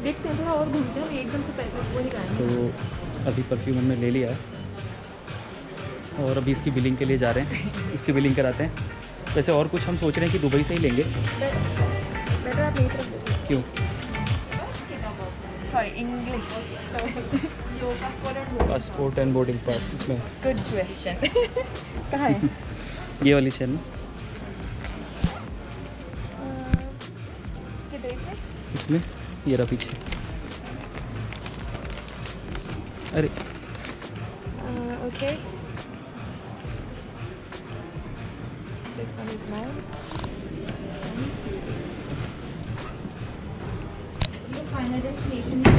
देखते हैं थोड़ा और घूमते हैं, एकदम से पैसे वो नहीं खाएंगे। तो अभी परफ्यूम हमने ले लिया है और अभी इसकी बिलिंग के लिए जा रहे हैं, इसकी बिलिंग कराते हैं। वैसे और कुछ हम सोच रहे हैं कि दुबई से ही लेंगे। बेटर आप यही तरफ क्यों? सॉरी इंग्लिश तो पासपोर्ट एंड बोर्डिंग पास इसमें। गुड क्वेश्चन कहाँ है? ये वाली चैन इसमें, ये रहा पीछे। अरे okay this one is mine. Final destination is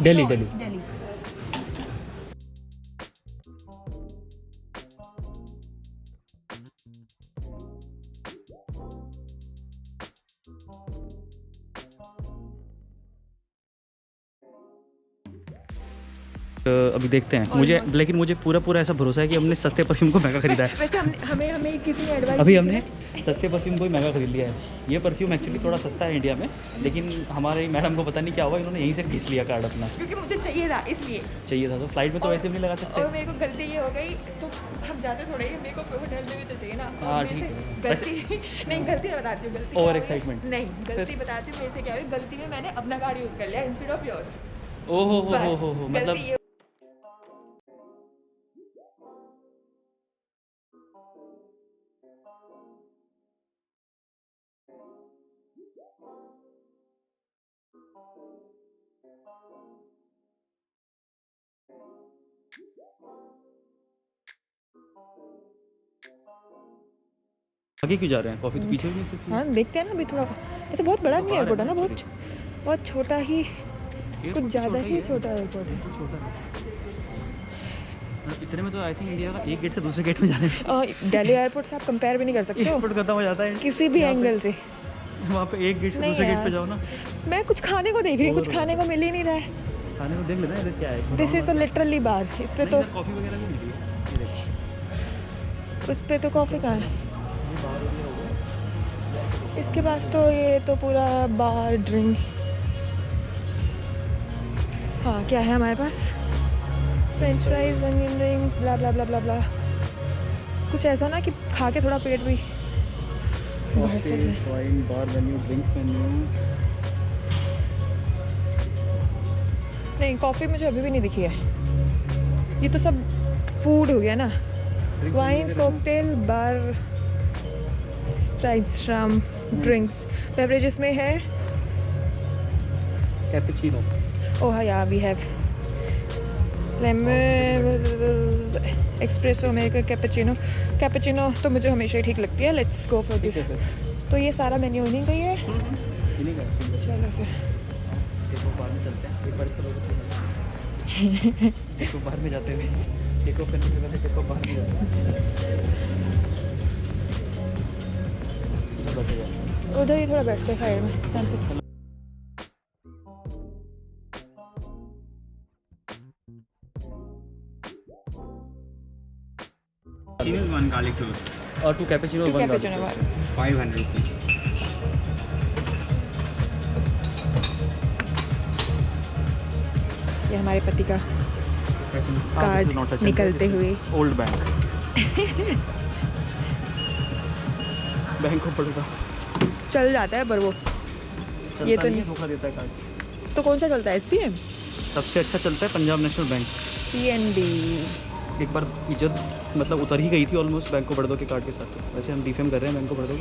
Delhi Delhi. Delhi. अभी देखते हैं। मुझे पूरा ऐसा भरोसा है कि हमने सस्ते परफ्यूम को महंगा खरीदा है। वैसे हमें किसी ने एडवाइस अभी हमने सस्ते परफ्यूम को ही महंगा खरीद लिया है। ये परफ्यूम एक्चुअली थोड़ा सस्ता है इंडिया में, लेकिन हमारे मैडम को पता नहीं क्या हुआ, इन्होंने यहीं से घिस लिया कार्ड अपना। क्योंकि मुझे चाहिए था इसलिए चाहिए था तो फ्लाइट में तो वैसे भी नहीं लगा सकते। और मेरे को गलती ये हो गई तो हम जाते थोड़े ही, मेरे को होटल में भी तो चाहिए ना। हाँ, मेरे ठीक से है। गलती नहीं, गलती मैं बताती हूँ। गलती ओवर क्या हुई? एक्साइटमेंट। नहीं, गलती बताती हूँ मेरे से क्या हुई। गलती में मैंने अपना कार्ड यूज़ कर लिया इंस्टेड ऑफ योर्स। ओहो हो मतलब आगे क्यों जा रहे हैं? कॉफ़ी तो पीछे भी मिल सकती है। हाँ देखते हैं ना अभी थोड़ा, ऐसे बहुत बड़ा नहीं एयरपोर्ट है ना, बहुत छोटा ही, कुछ ज़्यादा ही छोटा एयरपोर्ट है। छोटा इतने में तो आई थिंक इंडिया का एक गेट से दूसरे गेट में जाने में दिल्ली एयरपोर्ट से आप कंपेयर भी नहीं कर सकते हो एयरपोर्ट खत्म हो जाता है किसी भी एंगल से। वहाँ पे एक गेट से नहीं दूसरे गेट यार। पे जाओ ना। मैं कुछ खाने को देख रही हूँ, कुछ खाने को मिल ही नहीं रहा है। खाने को देख लेते हैं इधर क्या है। दिस इज तो लिटरली बार, इस पे तो कॉफ़ी वगैरह भी मिल रही है। उस पे तो कॉफ़ी कहाँ है? ये बाहर वगैरह होगा। इसके पास तो ये तो पूरा बार ड्रिंक। हाँ क्या है हमारे पास? फ्रेंच फ्राइज, अनियन रिंग्स, ब्ला ब्ला ब्ला ब्ला ब्ला। कुछ ऐसा ना कि खा के थोड़ा पेट भी भर सके। वाइन, बार मेन्यू, ड्रिंक मेन्यू। नहीं, कॉफ़ी मुझे अभी भी नहीं दिखी है। ये तो सब फूड हो गया ना। वाइन, कॉकटेल, बार, स्प्राइट्स, श्राम, ड्रिंक्स। बेवरेजेस में है कैपुचिनो। ओह हाँ yeah we have lemon, espresso, American, cappuccino तो मुझे हमेशा ही ठीक लगती है। Let's go for this. तो ये सारा मेन्यू इन्हीं का ही है। चलो फिर बाद में चलते हैं। एक बार चलो बाहर में जाते हुए टेक ऑफ करने से पहले टेक ऑफ बाहर में जाते उधर ही थोड़ा बैठते हैं साइड में। One garlic toast. और 2 कैपेचिनो 1 कैपेचिनो 500 rupees. ये हमारे पति का कार्ड निकलते हुए। ओल्ड बैंक बैंक को पड़ेगा, चल जाता है पर वो ये तो नहीं धोखा देता है कार्ड। तो कौन सा चलता है? SBM? सबसे अच्छा चलता है पंजाब नेशनल बैंक। PNB। एक बार इज्जत मतलब उतर ही गई थी ऑलमोस्ट बैंक ऑफ बड़ौदा के कार्ड के साथ। वैसे हम डिफेम कर रहे हैं बैंक ऑफ बड़ौदा को।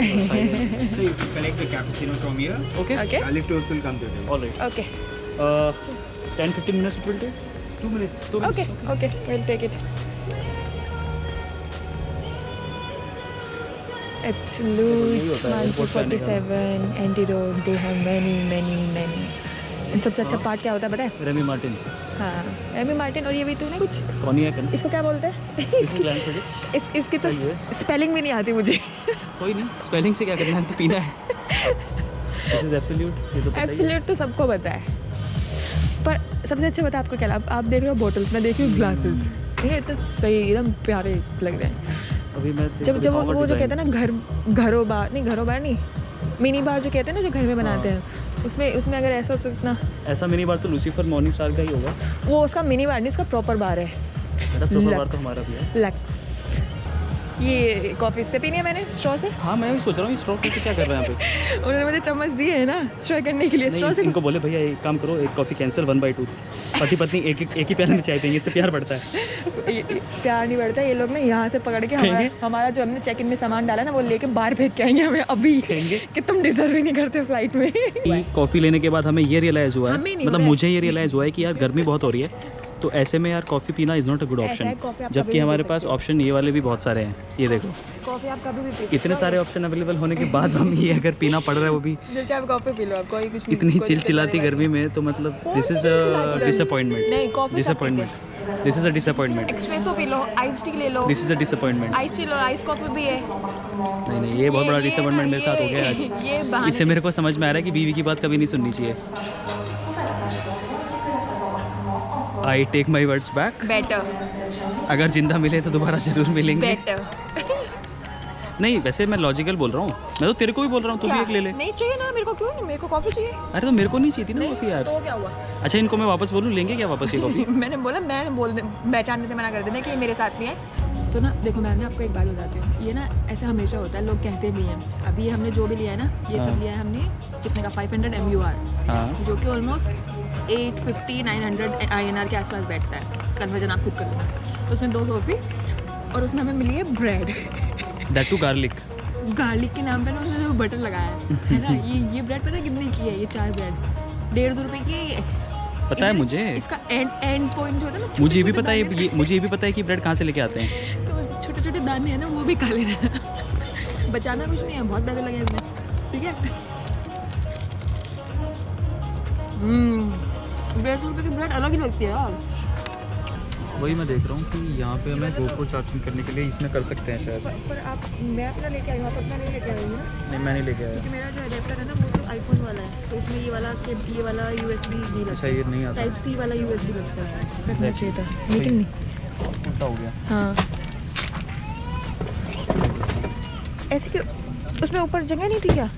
So you collect the cappuccino from here. Okay Okay. Garlic toast will come to you. Alright. Okay. 10-15 minutes it will take? 2 minutes. 2 minutes. Okay. Okay. We'll take it. Absolute यही होता है airport पे आने का। 147 antidote. They have many. And सबसे अच्छा part क्या होता है पता है? रेमी मार्टिन, हाँ, एमी मार्टिन। और ये भी तू ना कुछ कॉनियक है ना? इसको क्या बोलते हैं? इसकी क्लाइंट प्रोजेक्ट। इसकी तो Yes. स्पेलिंग भी नहीं आती मुझे। कोई नहीं, स्पेलिंग से क्या करना है, तो पीना है। दिस इज एब्सोल्यूट, ये तो पता ही है। एब्सोल्यूट तो सबको पता है, पर सबसे अच्छा पता है आपको क्या? आप देख रहे हो बोटल्स, मैं देख रही हूँ ग्लासेस। ये इतने सही एकदम प्यारे लग रहे हैं। अभी मैं जब वो जो कहते हैं ना घरों बार नहीं मिनी बार जो कहते हैं ना, जो घर में बनाते हैं, उसमें अगर ऐसा सोचना, ऐसा मिनी बार तो लूसीफर मॉर्निंग स्टार का ही होगा। वो उसका मिनी बार नहीं, उसका प्रॉपर बार है। मेरा प्रॉपर बार तो हमारा भी है। लक्स। ये कॉफ़ी से पीनी है मैंने स्ट्रॉ से। हाँ, मैं भी सोच रहा हूँ स्ट्रॉ से क्या कर रहे हैं यहाँ पे। उन्होंने मुझे चम्मच दी है ना स्ट्रॉ करने के लिए। स्ट्रॉ नहीं, से इनको बोले भैया एक काम करो, एक कॉफ़ी कैंसिल 1/2। पति पत्नी एक ही प्याले में चाय पियेंगे, इससे प्यार बढ़ता है। प्यार नहीं बढ़ता। ये लोग ना यहाँ से पकड़ के हमारा जो हमने चेक इन में सामान डाला ना, वो लेके बाहर फेंक के आएंगे हमें अभी कि तुम डिजर्व ही नहीं करते फ्लाइट में। कॉफ़ी लेने के बाद हमें ये रियलाइज़ हुआ है, हमें नहीं मतलब हुआ है। मुझे ये रियलाइज़ हुआ है कि यार गर्मी बहुत हो रही है, तो ऐसे में यार कॉफ़ी पीना इज़ नॉट अ गुड ऐसा है, ऑप्शन। कॉफ़ी आप कभी जबकि भी हमारे पी पास सकते हो। ऑप्शन ये वाले भी बहुत सारे हैं। ये देखो, कॉफ़ी आप कभी भी पी सकते इतने हो। सारे ऑप्शन अवेलेबल होने के बाद हम ये अगर पीना पड़ रहा है वो भी जैसे आप कॉफ़ी पी लो, आप कोई कुछ नहीं, इतनी कोई चिलचिलाती दिक्कत गर्मी में, तो मतलब कौन दिस सी इज़ चिलचिलाती अ गर्मी? डिसअपॉइंटमेंट। नहीं, कॉफ़ी साथ disappointment, this is a disappointment, espresso पी लो, आइस टी ले लो, this is a disappointment. Ice tea लो, आइस कॉफ़ी भी है। नहीं, ये बहुत बड़ा डिसअपॉइंटमेंट मेरे साथ हो गया आज। ये बहाने इससे मेरे को समझ में आ रहा है कि बीवी की बात कभी नहीं सुननी चाहिए। I take my words back. Better अगर जिंदा मिले तो दोबारा जरूर मिलेंगे। बेटर। नहीं, वैसे मैं लॉजिकल बोल रहा हूँ, मैं तो तेरे को भी बोल रहा हूँ, तू भी एक ले ले। नहीं चाहिए ना मेरे को। क्यों नहीं? मेरे को कॉफ़ी चाहिए। अरे तो मेरे को नहीं चाहिए थी ना कॉफ़ी यार। तो क्या हुआ? अच्छा, इनको मैं वापस बोलूँ, लेंगे क्या वापस ये कॉफ़ी? मैंने बोला, मैं पहचानने से मना कर देना कि ये मेरे साथ नहीं है। तो ना देखो, मैं आपको एक बात बताती हूँ। ये ना ऐसा हमेशा होता है, लोग कहते भी हैं। अभी ये हमने जो भी लिया है ना, ये सब लिया है हमने कितने का, 500 MUR, हाँ, जो कि ऑलमोस्ट 850-900 INR के आसपास बैठता है। कन्वर्जन आप खुद कर लेना। तो उसमें 2 कॉफ़ी और उसमें हमें मिली है bread. That too garlic. Garlic के नाम पे ना उसने बटर लगाया है ना। ये ब्रेड पता है कितने की है? ये 4 ब्रेड 150 रुपये की है ये। पता है मुझे, इसका एंड पॉइंट जो होता है ना, मुझे भी छोटे-छोटे पता है दाने ये, मुझे भी पता है कि ब्रेड कहाँ से लेके आते हैं। तो छोटे छोटे दाने हैं ना, वो भी खा लेना। बचाना कुछ नहीं है, बहुत पैसे लगे इसमें। ठीक है। 150 रुपये की ब्रेड अलग ही लगती है यार। वही मैं देख रहा हूँ कि यहाँ पे हमें GoPro चार्जिंग करने के लिए इसमें कर सकते हैं शायद। पर आप, मैं अपना लेके आई हूँ, आप अपना नहीं लेके आई हो ना? नहीं, मैं नहीं लेके आया। क्योंकि मेरा जो अडेप्टर है ना, वो तो आईफोन वाला है, तो उसमें ये वाला USB नहीं लगता। अच्छा, ये नहीं आता, टाइप C वाला USB लगता है। रखना चाहिए था, लेकिन नहीं। उल्टा हो गया। हाँ, ऐसे क्यों? उसमें ऊपर जगह नहीं थी क्या?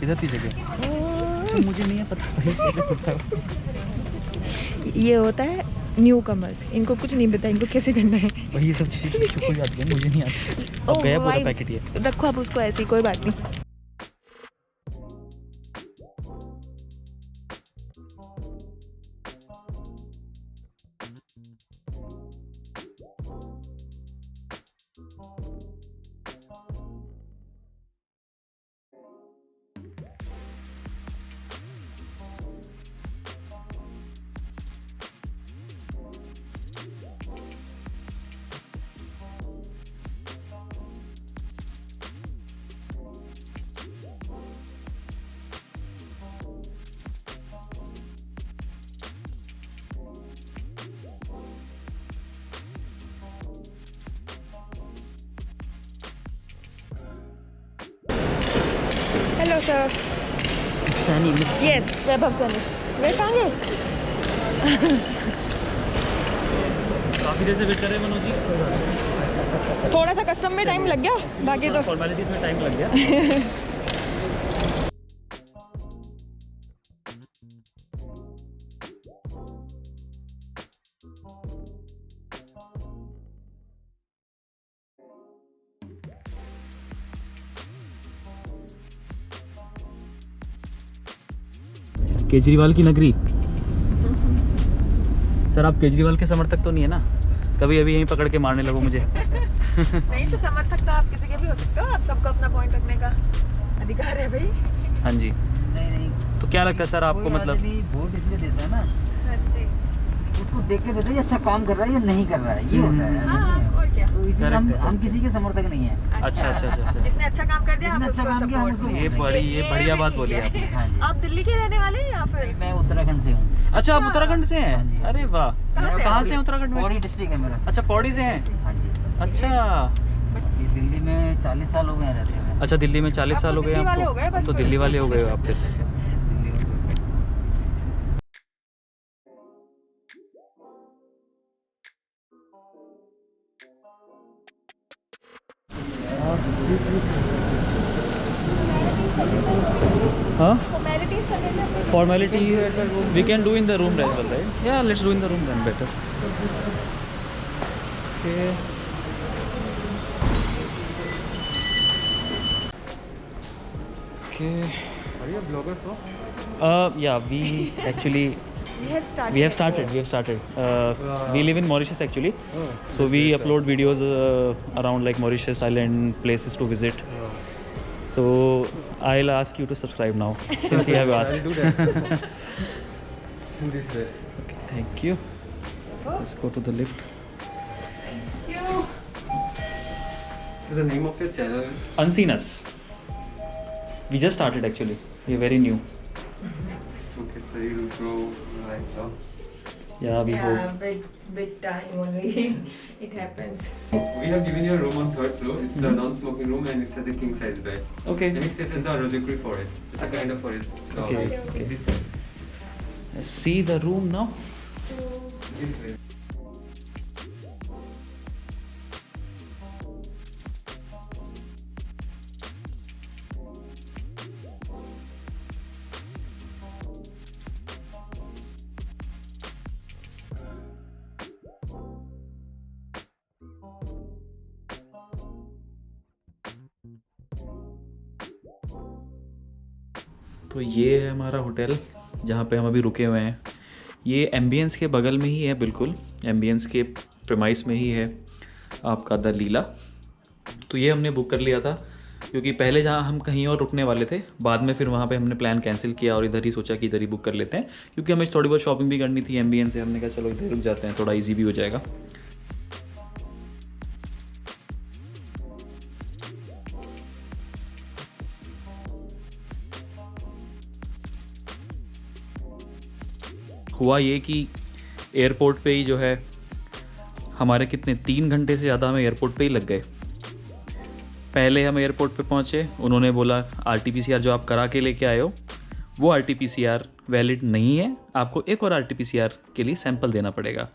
इधर थी जगह, मुझे नहीं है पता। ये होता है न्यू कमर्स, इनको कुछ नहीं पता इनको कैसे करना है। वही ये सब चीज़ें कोई आती है, मुझे नहीं आती। अब गया पूरा पैकेट ये। रखो आप उसको ऐसे ही, कोई बात नहीं। Hello sir. Saini, yes, Vaibhav Saini. वे कहाँ गए? काफ़ी देर से वेट कर रहे हैं मनोज जी। थोड़ा सा कस्टम में टाइम लग गया, बाकी तो फॉर्मेलिटीज़ में टाइम लग गया। केजरीवाल की नगरी। सर आप केजरीवाल के समर्थक तो नहीं है ना? कभी अभी यहीं पकड़ के मारने लगो मुझे। नहीं तो समर्थक तो आप किसी के भी हो सकते हो, आप सबको अपना पॉइंट रखने का अधिकार है भाई। हाँ जी। नहीं तो क्या लगता है सर आपको, कोई मतलब आदमी वोट इसलिए देता है ना, हाँ जी। उसको देख के देता है ये अच्छा काम कर रहा है या नहीं कर रहा है, ये होता है। हाँ, और क्या। तो इसीलिए हम Correct. हम किसी के समर्थक नहीं है। अच्छा अच्छा अच्छा। जिसने अच्छा काम कर दिया आप जिसने अच्छा उसको काम किया, हम सपोर्ट। उसको ये बड़ी ये बढ़िया बात बोली ठीक है। आपने। हाँ जी। आप दिल्ली के रहने वाले हैं या फिर? मैं उत्तराखंड से हूँ। अच्छा आप उत्तराखंड से हाँ जी। हैं? अरे वाह, कहाँ से कहाँ हैं? से हैं उत्तराखंड में? पौड़ी डिस्ट्रिक्ट है मेरा। अच्छा पौड़ी से हैं। हाँ जी। अच्छा ये दिल्ली में 40 साल हो गए हैं रहते हुए। अच्छा, दिल्ली में 40 आप तो साल हो गए दिल्ली वाले हो आपको? गए अब बस तो फिर। दिल्ली वाले हो गए हो आप फिर। दिल्ली में। हाँ फॉर्मेलिटीज करने में formalities we can do in the room as well, right? Yeah, let's do in the room then better. Okay. Okay. Are you a blogger, bro? Yeah, we actually we have started. we have started. We live in Mauritius actually, so we upload videos around like Mauritius island places to visit. So I'll ask you to subscribe now since you have asked. I'll do that. This way. Okay, thank you. Let's go to the lift. So the name of your channel is? Unseen Us. We just started actually. We're very new. Okay, so you will grow like so. Yeah, we hope. big time only. It happens. We have given you a room on 3rd floor. It's the non-smoking room and it has a king size bed. Okay. And it sits in the Rajagri forest. It's a kind of forest. So Okay. this way. Let's see the room now. This way. तो ये है हमारा hotel जहाँ पे हम अभी रुके हुए हैं। ये एम्बियंस के बगल में ही है, बिल्कुल एम्बियंस के प्रेमाइस में ही है आपका द लीला। तो ये हमने बुक कर लिया था क्योंकि पहले जहाँ हम कहीं और रुकने वाले थे, बाद में फिर वहाँ पे हमने प्लान कैंसिल किया और इधर ही सोचा कि इधर ही बुक कर लेते हैं क्योंकि हमें थोड़ी बहुत शॉपिंग भी करनी थी एम्बियंस से। हमने कहा चलो इधर रुक जाते हैं, थोड़ा ईजी भी हो जाएगा। हुआ ये कि एयरपोर्ट पे ही जो है हमारे कितने 3 घंटे से ज़्यादा हमें एयरपोर्ट पे ही लग गए। पहले हम एयरपोर्ट पे पहुँचे, उन्होंने बोला RT-PCR जो आप करा के लेके आए हो वो RT-PCR वैलिड नहीं है, आपको एक और RT-PCR के लिए सैंपल देना पड़ेगा।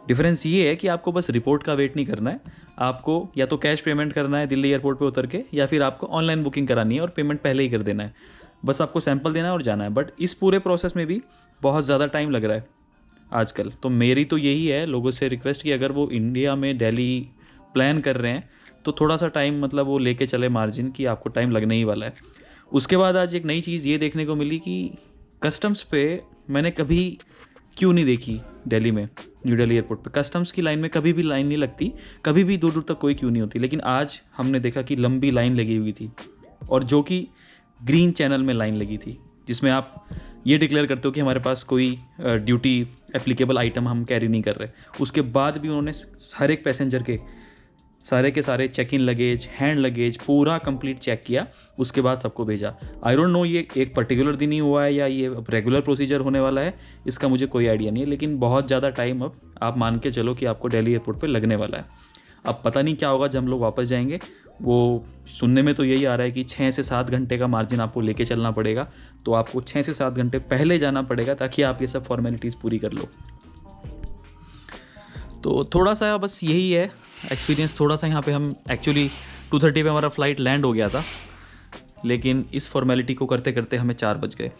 डिफरेंस ये है कि आपको बस रिपोर्ट का वेट नहीं करना है, आपको या तो कैश पेमेंट करना है दिल्ली एयरपोर्ट पे उतर के, या फिर आपको ऑनलाइन बुकिंग करानी है और पेमेंट पहले ही कर देना है। बस आपको सैंपल देना है और जाना है। बट इस पूरे प्रोसेस में भी बहुत ज़्यादा टाइम लग रहा है आजकल। तो मेरी तो यही है लोगों से रिक्वेस्ट कि अगर वो इंडिया में दिल्ली प्लान कर रहे हैं तो थोड़ा सा टाइम मतलब वो लेके चले मार्जिन कि आपको टाइम लगने ही वाला है। उसके बाद आज एक नई चीज़ ये देखने को मिली कि कस्टम्स पे मैंने कभी क्यों नहीं देखी दिल्ली में, न्यू दिल्ली एयरपोर्ट पे कस्टम्स की लाइन में कभी भी लाइन नहीं लगती, कभी भी दूर दूर तक कोई क्यों नहीं होती। लेकिन आज हमने देखा कि लंबी लाइन लगी हुई थी, और जो कि ग्रीन चैनल में लाइन लगी थी, जिसमें आप ये डिक्लेयर करते हो कि हमारे पास कोई ड्यूटी एप्लीकेबल आइटम हम कैरी नहीं कर रहे। उसके बाद भी उन्होंने हर एक पैसेंजर के सारे check in luggage, hand luggage पूरा कंप्लीट चेक किया, उसके बाद सबको भेजा। आई डोंट नो ये एक पर्टिकुलर दिन ही हुआ है या ये अब रेगुलर प्रोसीजर होने वाला है, इसका मुझे कोई आइडिया नहीं है। लेकिन बहुत ज़्यादा टाइम अब आप मान के चलो कि आपको दिल्ली एयरपोर्ट पे लगने वाला है। अब पता नहीं क्या होगा जब हम लोग वापस जाएंगे। वो सुनने में तो यही आ रहा है कि 6 से 7 घंटे का मार्जिन आपको लेके चलना पड़ेगा। तो आपको 6 से 7 घंटे पहले जाना पड़ेगा ताकि आप ये सब फॉर्मेलिटीज़ पूरी कर लो। तो थोड़ा सा बस यही है एक्सपीरियंस। थोड़ा सा यहाँ पे हम एक्चुअली 2:30 पे हमारा फ़्लाइट लैंड हो गया था, लेकिन इस फॉर्मेलिटी को करते करते हमें 4 बज गए।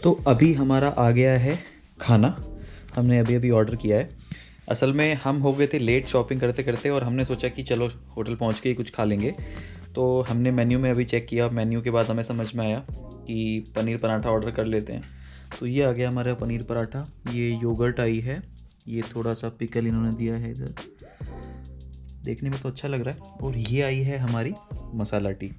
तो अभी हमारा आ गया है खाना, हमने अभी अभी ऑर्डर किया है। असल में हम हो गए थे लेट शॉपिंग करते करते और हमने सोचा कि चलो होटल पहुंच के ही कुछ खा लेंगे। तो हमने मेन्यू में अभी चेक किया, मेन्यू के बाद हमें समझ में आया कि पनीर पराठा ऑर्डर कर लेते हैं। तो ये आ गया हमारा पनीर पराठा, ये योगर्ट आई है, ये थोड़ा सा पिकल इन्होंने दिया है इधर, देखने में तो अच्छा लग रहा है। और ये आई है हमारी मसाला टी।